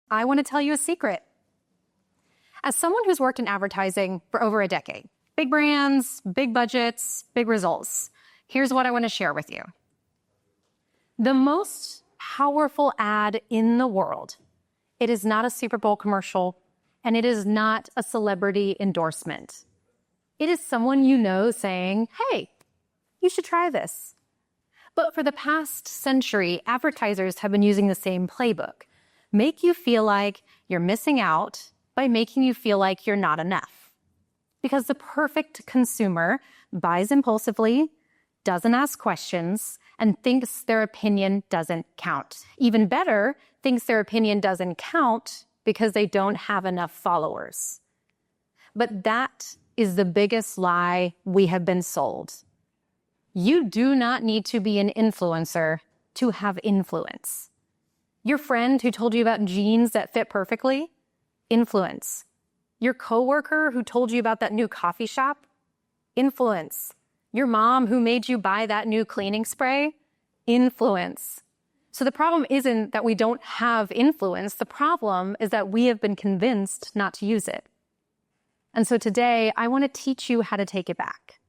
I want to tell you a secret. As someone who's worked in advertising for over a decade, big brands, big budgets, big results, here's what I want to share with you. The most powerful ad in the world, it is not a Super Bowl commercial, and it is not a celebrity endorsement. It is someone you know saying, hey, you should try this. But for the past century, advertisers have been using the same playbook. Make you feel like you're missing out by making you feel like you're not enough. Because the perfect consumer buys impulsively, doesn't ask questions, and thinks their opinion doesn't count. Even better, thinks their opinion doesn't count because they don't have enough followers. But that is the biggest lie we have been sold. You do not need to be an influencer to have influence. Your friend who told you about jeans that fit perfectly? Influence. Your coworker who told you about that new coffee shop? Influence. Your mom who made you buy that new cleaning spray? Influence. So the problem isn't that we don't have influence. The problem is that we have been convinced not to use it. And so today, I want to teach you how to take it back.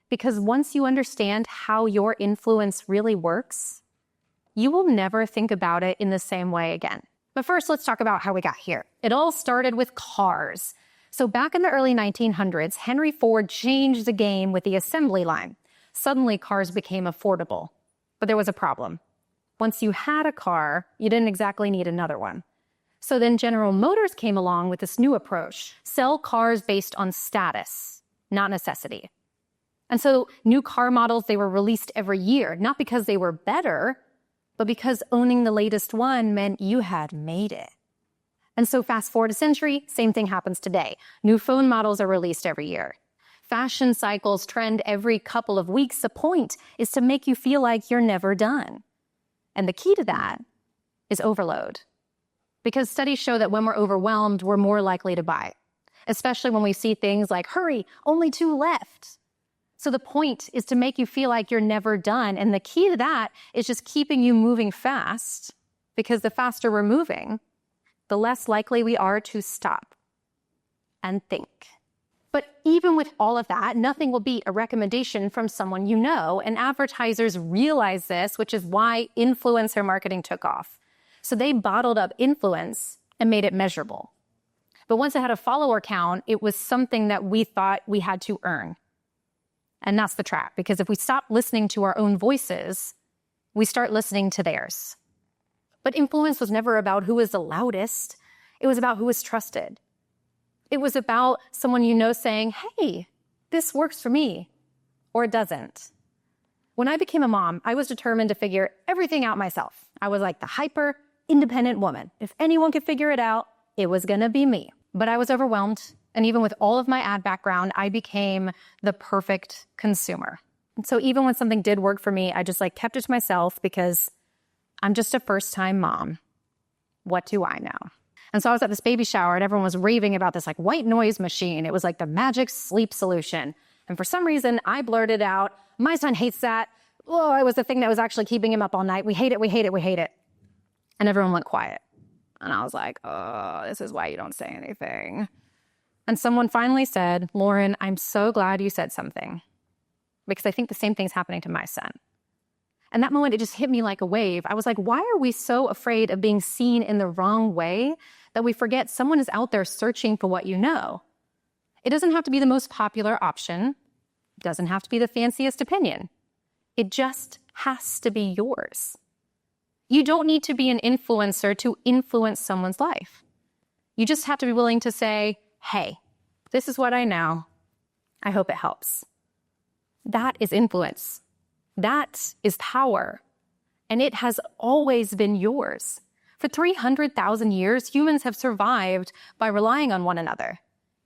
Because once you understand how your influence really works, you will never think about it in the same way again. But first, let's talk about how we got here. It all started with cars. So back in the early 1900s, Henry Ford changed the game with the assembly line. Suddenly, cars became affordable. But there was a problem. Once you had a car, you didn't exactly need another one. So then General Motors came along with this new approach: sell cars based on status, not necessity. And so new car models, they were released every year, not because they were better, but because owning the latest one meant you had made it. And so fast forward a century, same thing happens today. New phone models are released every year. Fashion cycles trend every couple of weeks. The point is to make you feel like you're never done. And the key to that is overload. Because studies show that when we're overwhelmed, we're more likely to buy, especially when we see things like, hurry, only 2 left. So the point is to make you feel like you're never done. And the key to that is just keeping you moving fast, because the faster we're moving, the less likely we are to stop and think. But even with all of that, nothing will beat a recommendation from someone you know. And advertisers realize this, which is why influencer marketing took off. So they bottled up influence and made it measurable. But once it had a follower count, it was something that we thought we had to earn. And that's the trap, because if we stop listening to our own voices, we start listening to theirs. But influence was never about who was the loudest. It was about who was trusted. It was about someone you know saying, hey, this works for me, or it doesn't. When I became a mom, I was determined to figure everything out myself. I was like the hyper independent woman. If anyone could figure it out, it was going to be me. But I was overwhelmed. And even with all of my ad background, I became the perfect consumer. And so even when something did work for me, I just kept it to myself because I'm just a first-time mom. What do I know? And so I was at this baby shower and everyone was raving about this white noise machine. It was like the magic sleep solution. And for some reason, I blurted out, my son hates that. Oh, it was the thing that was actually keeping him up all night. We hate it, we hate it, we hate it. And everyone went quiet. And I was like, oh, this is why you don't say anything. And someone finally said, Loren, I'm so glad you said something, because I think the same thing's happening to my son. And that moment, it just hit me like a wave. I was like, why are we so afraid of being seen in the wrong way that we forget someone is out there searching for what you know? It doesn't have to be the most popular option. It doesn't have to be the fanciest opinion. It just has to be yours. You don't need to be an influencer to influence someone's life. You just have to be willing to say, hey, this is what I know. I hope it helps. That is influence. That is power. And it has always been yours. For 300,000 years, humans have survived by relying on one another.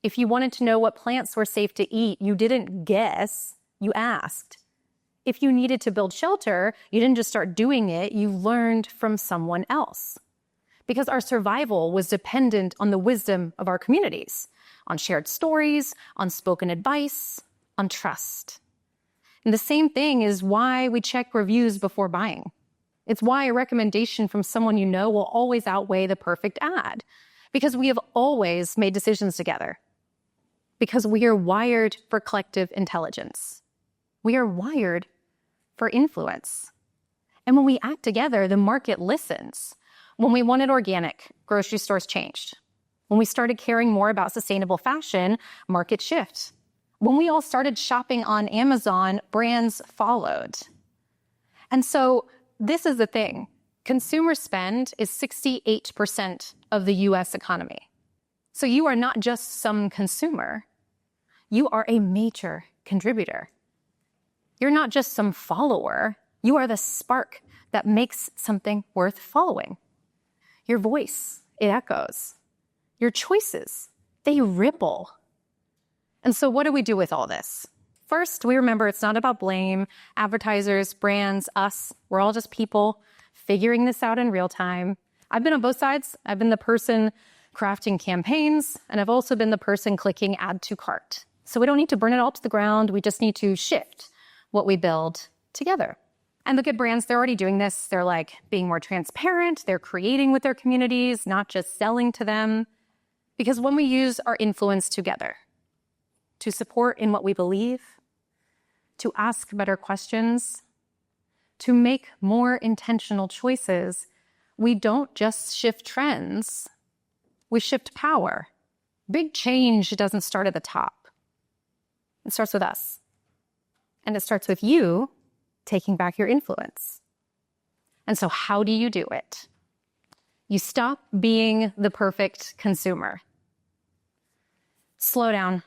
If you wanted to know what plants were safe to eat, you didn't guess, you asked. If you needed to build shelter, you didn't just start doing it, you learned from someone else. Because our survival was dependent on the wisdom of our communities, on shared stories, on spoken advice, on trust. And the same thing is why we check reviews before buying. It's why a recommendation from someone you know will always outweigh the perfect ad, because we have always made decisions together, because we are wired for collective intelligence. We are wired for influence. And when we act together, the market listens. When we wanted organic, grocery stores changed. When we started caring more about sustainable fashion, market shift. When we all started shopping on Amazon, brands followed. And so this is the thing. Consumer spend is 68% of the US economy. So you are not just some consumer. You are a major contributor. You're not just some follower. You are the spark that makes something worth following. Your voice, it echoes. Your choices, they ripple. And so what do we do with all this? First, we remember it's not about blame. Advertisers, brands, us, we're all just people figuring this out in real time. I've been on both sides. I've been the person crafting campaigns, and I've also been the person clicking add to cart. So we don't need to burn it all to the ground. We just need to shift what we build together. And look at brands, they're already doing this. They're like being more transparent. They're creating with their communities, not just selling to them. Because when we use our influence together to support in what we believe, to ask better questions, to make more intentional choices, we don't just shift trends, we shift power. Big change doesn't start at the top. It starts with us. And it starts with you taking back your influence. And so how do you do it? You stop being the perfect consumer. Slow down.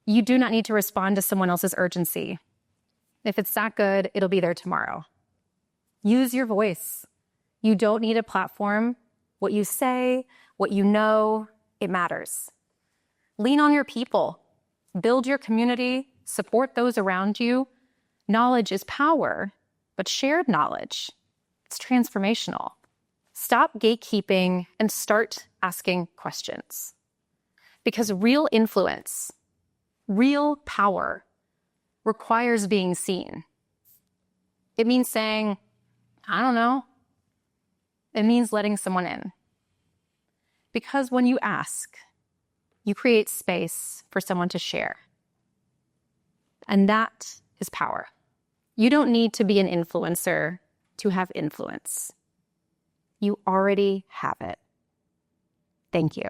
You do not need to respond to someone else's urgency. If it's that good, it'll be there tomorrow. Use your voice. You don't need a platform. What you say, what you know, it matters. Lean on your people. Build your community. Support those around you. Knowledge is power, but shared knowledge, it's transformational. Stop gatekeeping and start asking questions. Because real influence, real power requires being seen. It means saying, I don't know. It means letting someone in. Because when you ask, you create space for someone to share. And that is power. You don't need to be an influencer to have influence. You already have it. Thank you.